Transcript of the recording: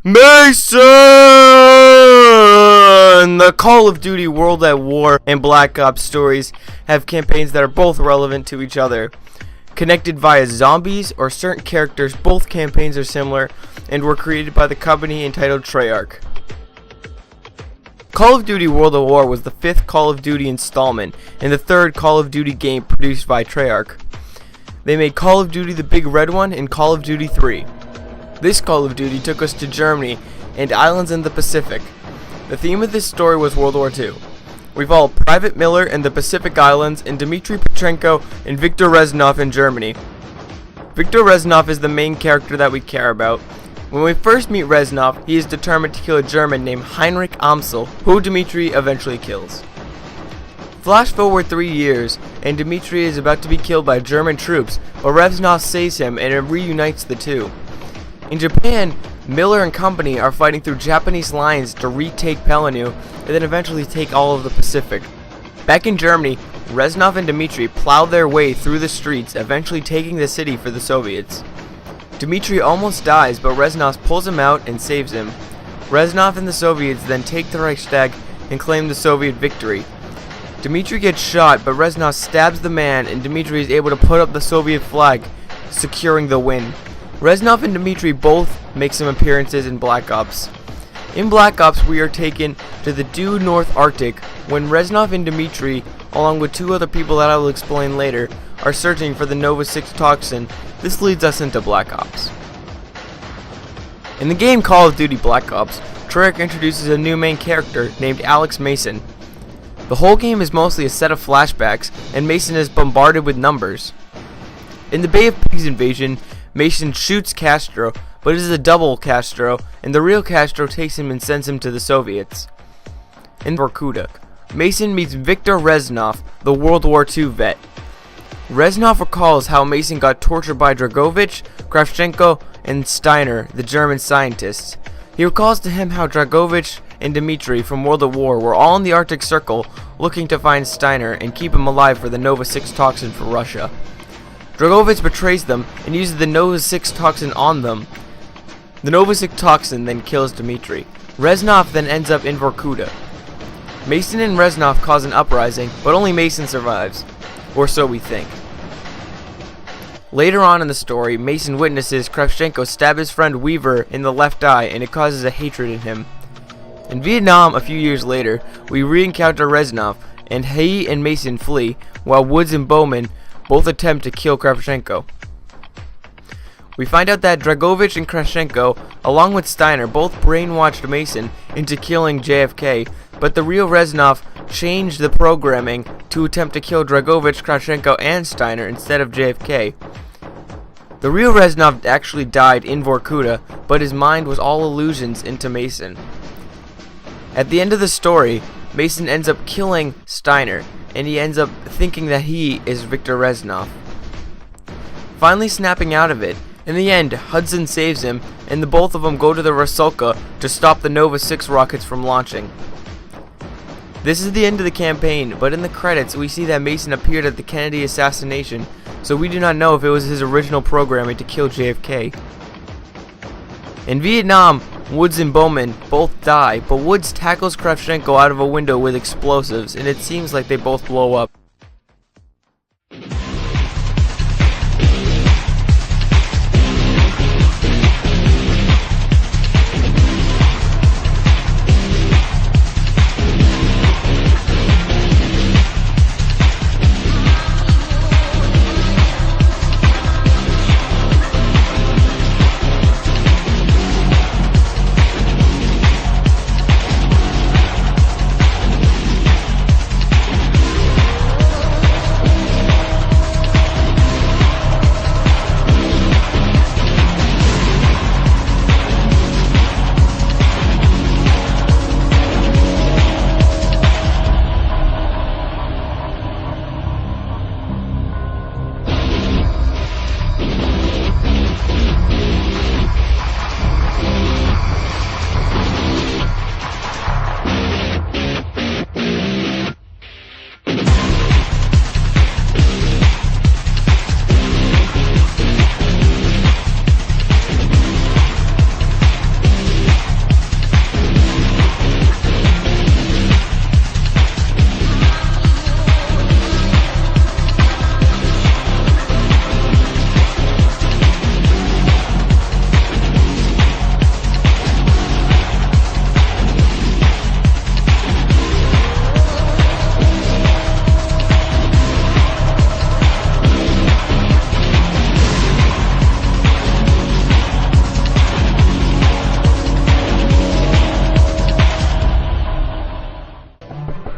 Mason! The Call of Duty World at War and Black Ops stories have campaigns that are both relevant to each other. Connected via zombies or certain characters, both campaigns are similar and were created by the company entitled Treyarch. Call of Duty World at War was the 5th Call of Duty installment and the 3rd Call of Duty game produced by Treyarch. They made Call of Duty the Big Red One and Call of Duty 3. This Call of Duty took us to Germany and islands in the Pacific. The theme of this story was World War II. We followed Private Miller in the Pacific Islands and Dmitry Petrenko and Viktor Reznov in Germany. Viktor Reznov is the main character that we care about. When we first meet Reznov, he is determined to kill a German named Heinrich Amsel, who Dmitry eventually kills. Flash forward 3 years, and Dmitry is about to be killed by German troops, but Reznov saves him and it reunites the two. In Japan, Miller and company are fighting through Japanese lines to retake Peleliu and then eventually take all of the Pacific. Back in Germany, Reznov and Dmitry plow their way through the streets, eventually taking the city for the Soviets. Dmitry almost dies, but Reznov pulls him out and saves him. Reznov and the Soviets then take the Reichstag and claim the Soviet victory. Dmitry gets shot, but Reznov stabs the man and Dmitry is able to put up the Soviet flag, securing the win. Reznov and Dmitry both make some appearances in Black Ops. In Black Ops, we are taken to the due North Arctic when Reznov and Dmitry, along with 2 other people that I will explain later, are searching for the Nova 6 toxin. This leads us into Black Ops. In the game Call of Duty Black Ops, Treyarch introduces a new main character named Alex Mason. The whole game is mostly a set of flashbacks, and Mason is bombarded with numbers. In the Bay of Pigs invasion, Mason shoots Castro, but it is a double Castro, and the real Castro takes him and sends him to the Soviets. In Vorkuta, Mason meets Viktor Reznov, the World War II vet. Reznov recalls how Mason got tortured by Dragovich, Kravchenko, and Steiner, the German scientists. He recalls to him how Dragovich and Dmitry from World at War were all in the Arctic Circle looking to find Steiner and keep him alive for the Nova 6 toxin for Russia. Dragovich betrays them and uses the Nova 6 toxin on them. The Nova 6 toxin then kills Dmitry. Reznov then ends up in Vorkuta. Mason and Reznov cause an uprising, but only Mason survives. Or so we think. Later on in the story, Mason witnesses Kravchenko stab his friend Weaver in the left eye and it causes a hatred in him. In Vietnam, a few years later, we re-encounter Reznov, and he and Mason flee, while Woods and Bowman both attempt to kill Kravchenko. We find out that Dragovich and Kravchenko, along with Steiner, both brainwashed Mason into killing JFK, but the real Reznov changed the programming to attempt to kill Dragovich, Kravchenko, and Steiner instead of JFK. The real Reznov actually died in Vorkuta, but his mind was all illusions into Mason. At the end of the story, Mason ends up killing Steiner, and he ends up thinking that he is Viktor Reznov. Finally snapping out of it, in the end, Hudson saves him, and the both of them go to the Rusalka to stop the Nova 6 rockets from launching. This is the end of the campaign, but in the credits we see that Mason appeared at the Kennedy assassination, so we do not know if it was his original programming to kill JFK. In Vietnam, Woods and Bowman both die, but Woods tackles Kravchenko out of a window with explosives, and it seems like they both blow up.